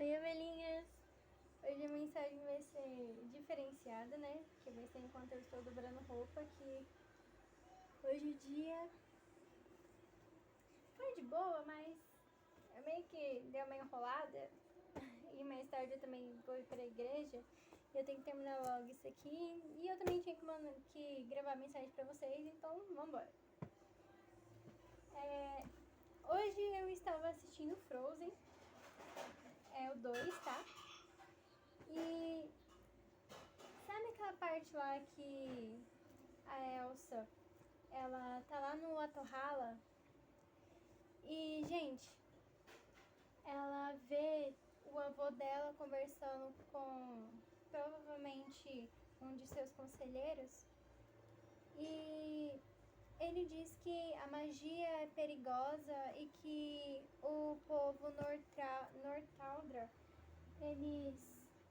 Oi, ovelhinhas! Hoje a mensagem vai ser diferenciada, né? Que vai ser enquanto eu estou dobrando roupa, que hoje o dia foi de boa, mas eu meio que dei uma enrolada e mais tarde eu também vou ir pra igreja e eu tenho que terminar logo isso aqui e eu também tinha que gravar a mensagem pra vocês, então vambora! Hoje eu estava assistindo Frozen, é o 2, tá? E sabe aquela parte lá que a Elsa, ela tá lá no Atohala e, gente, ela vê o avô dela conversando com provavelmente um de seus conselheiros e ele diz que a magia é perigosa e que o povo Nortaldra, eles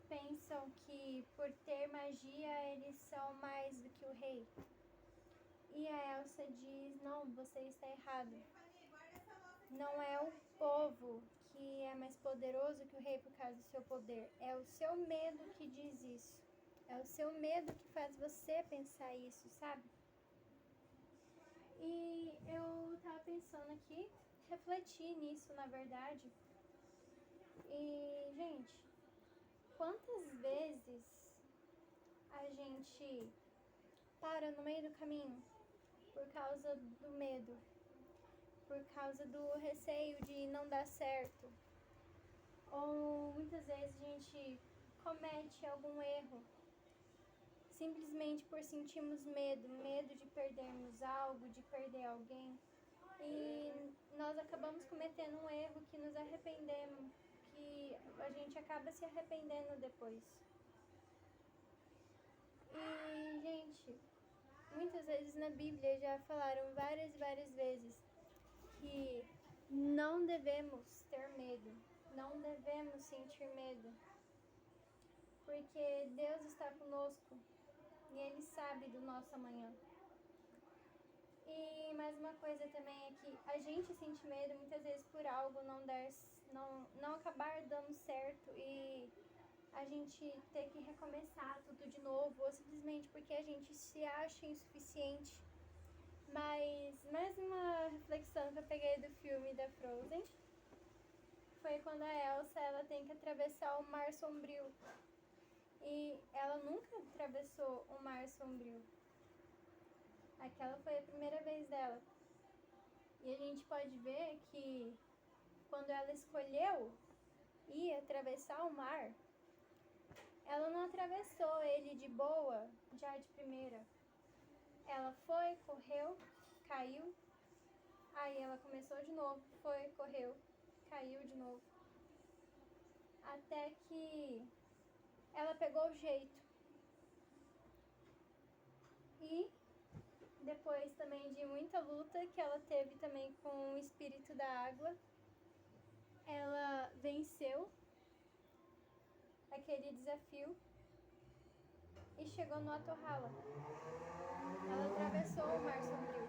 pensam que por ter magia eles são mais do que o rei. E a Elsa diz, não, você está errado. Não é o povo que é mais poderoso que o rei por causa do seu poder. É o seu medo que diz isso. É o seu medo que faz você pensar isso, sabe? E eu tava pensando aqui, refleti nisso, na verdade. E, gente, quantas vezes a gente para no meio do caminho por causa do medo, por causa do receio de não dar certo, ou muitas vezes a gente comete algum erro simplesmente por sentirmos medo de perdermos algo, de perder alguém, e nós acabamos cometendo um erro que nos arrependemos, que a gente acaba se arrependendo depois. E, gente, muitas vezes na Bíblia já falaram várias e várias vezes que não devemos ter medo, não devemos sentir medo, porque Deus está conosco e Ele sabe do nosso amanhã. E mais uma coisa também é que a gente sente medo muitas vezes por algo não acabar dando certo e a gente ter que recomeçar tudo de novo, ou simplesmente porque a gente se acha insuficiente. Mas mais uma reflexão que eu peguei do filme da Frozen foi quando a Elsa ela tem que atravessar o Mar Sombrio. E ela nunca atravessou o Mar Sombrio. Aquela foi a primeira vez dela. E a gente pode ver que quando ela escolheu ir atravessar o mar, ela não atravessou ele de boa, já de primeira. Ela foi, correu, caiu, aí ela começou de novo, foi, correu, caiu de novo. Até que ela pegou o jeito. E depois também de muita luta que ela teve também com o espírito da água, ela venceu aquele desafio e chegou no Atohala. Ela atravessou o Mar Sombrio,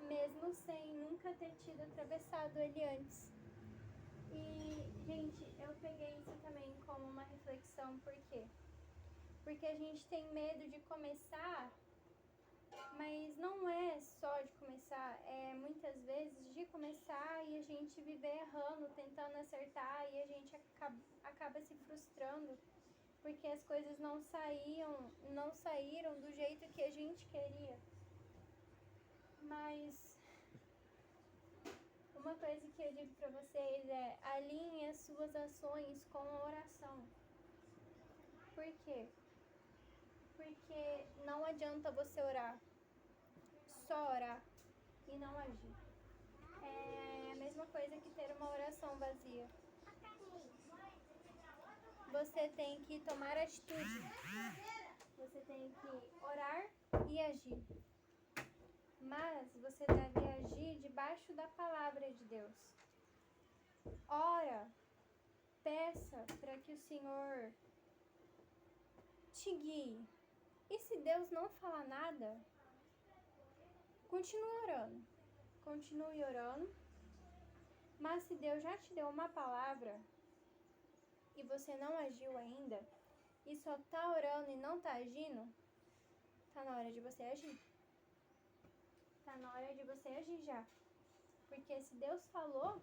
mesmo sem nunca ter tido atravessado ele antes. E, gente, eu peguei isso também como uma reflexão, por quê? Porque a gente tem medo de começar, mas não é só de começar, é muitas vezes de começar e a gente viver errando, tentando acertar e a gente acaba se frustrando porque as coisas não saíram do jeito que a gente queria. Mas uma coisa que eu digo pra vocês é: alinhe as suas ações com a oração. Por quê? Porque não adianta você orar, só orar e não agir. É a mesma coisa que ter uma oração vazia. Você tem que tomar atitude. Você tem que orar e agir. Mas você deve agir debaixo da palavra de Deus. Ora, peça para que o Senhor te guie. E se Deus não falar nada, continue orando. Continue orando. Mas se Deus já te deu uma palavra, e você não agiu ainda, e só tá orando e não tá agindo, tá na hora de você agir. Tá na hora de você agir já. Porque se Deus falou,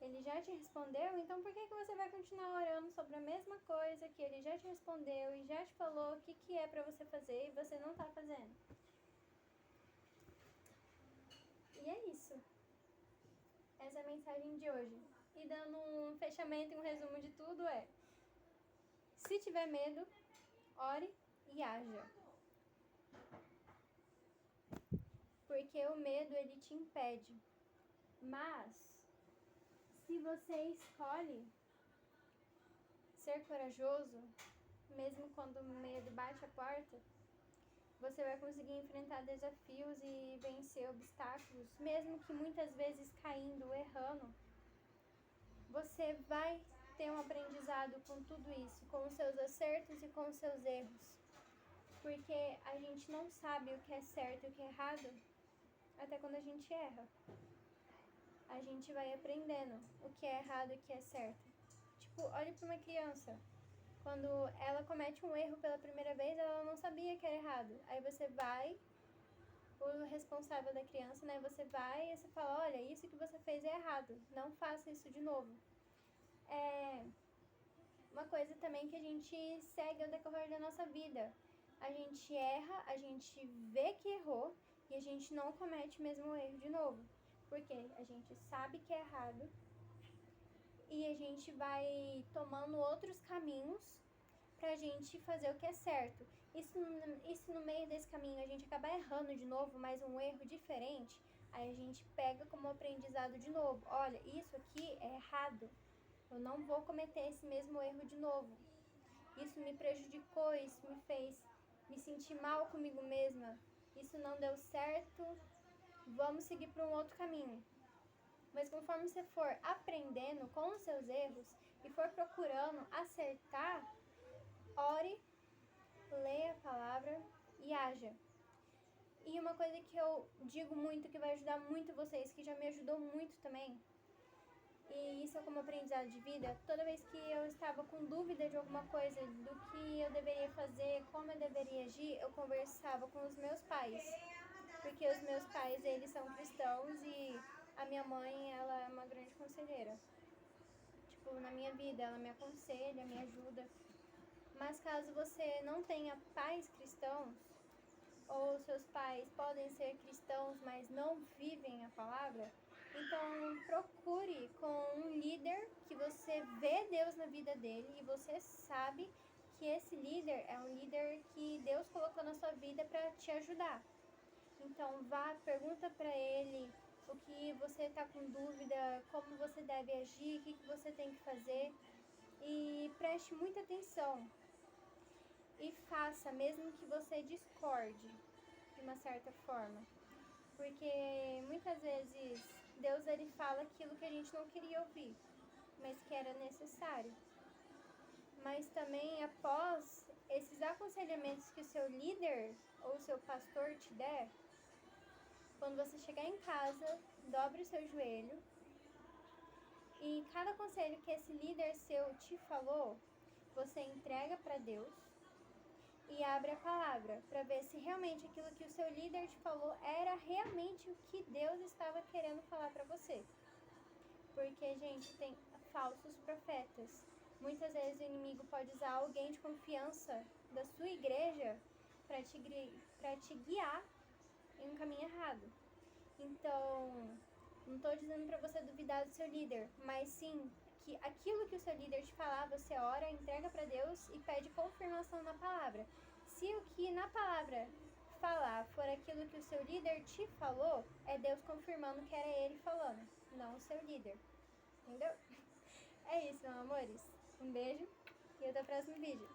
Ele já te respondeu, então por que você vai continuar orando sobre a mesma coisa que Ele já te respondeu e já te falou o que é pra você fazer e você não tá fazendo? E é isso. Essa é a mensagem de hoje. E dando um fechamento e um resumo de tudo é: se tiver medo, ore e haja. Porque o medo, ele te impede. Mas, se você escolhe ser corajoso, mesmo quando o medo bate a porta, você vai conseguir enfrentar desafios e vencer obstáculos, mesmo que muitas vezes caindo, errando. Você vai ter um aprendizado com tudo isso, com os seus acertos e com os seus erros. Porque a gente não sabe o que é certo e o que é errado até quando a gente erra. A gente vai aprendendo o que é errado e o que é certo. Tipo, olhe para uma criança. Quando ela comete um erro pela primeira vez, ela não sabia que era errado. Aí você vai, o responsável da criança, né? Você vai e você fala, olha, isso que você fez é errado. Não faça isso de novo. É uma coisa também que a gente segue ao decorrer da nossa vida. A gente erra, a gente vê que errou e a gente não comete o mesmo erro de novo. Porque a gente sabe que é errado e a gente vai tomando outros caminhos pra gente fazer o que é certo. Isso no meio desse caminho a gente acaba errando de novo, mas um erro diferente, aí a gente pega como aprendizado de novo. Olha, isso aqui é errado. Eu não vou cometer esse mesmo erro de novo. Isso me prejudicou, isso me fez me sentir mal comigo mesma. Isso não deu certo. Vamos seguir para um outro caminho. Mas conforme você for aprendendo com os seus erros e for procurando acertar, ore, leia a palavra e haja. E uma coisa que eu digo muito, que vai ajudar muito vocês, que já me ajudou muito também, e isso é como aprendizado de vida, toda vez que eu estava com dúvida de alguma coisa, do que eu deveria fazer, como eu deveria agir, eu conversava com os meus pais. Porque os meus pais, eles são cristãos e a minha mãe, ela é uma grande conselheira. Tipo, na minha vida, ela me aconselha, me ajuda. Mas caso você não tenha pais cristãos, ou seus pais podem ser cristãos, mas não vivem a palavra, então procure com um líder que você vê Deus na vida dele e você sabe que esse líder é um líder que Deus colocou na sua vida para te ajudar. Então vá, pergunta para ele o que você está com dúvida, como você deve agir, o que você tem que fazer, e preste muita atenção. E faça, mesmo que você discorde de uma certa forma. Porque muitas vezes Deus, ele fala aquilo que a gente não queria ouvir, mas que era necessário. Mas também após esses aconselhamentos que o seu líder ou o seu pastor te der, quando você chegar em casa, dobre o seu joelho e cada conselho que esse líder seu te falou, você entrega para Deus e abre a palavra para ver se realmente aquilo que o seu líder te falou era realmente o que Deus estava querendo falar para você. Porque, gente, tem falsos profetas. Muitas vezes o inimigo pode usar alguém de confiança da sua igreja para te guiar em um caminho errado. Então, não estou dizendo para você duvidar do seu líder, mas sim que aquilo que o seu líder te falar, você ora, entrega para Deus e pede confirmação na palavra. Se o que na palavra falar for aquilo que o seu líder te falou, é Deus confirmando que era ele falando, não o seu líder. Entendeu? É isso, meus amores. Um beijo e até o próximo vídeo.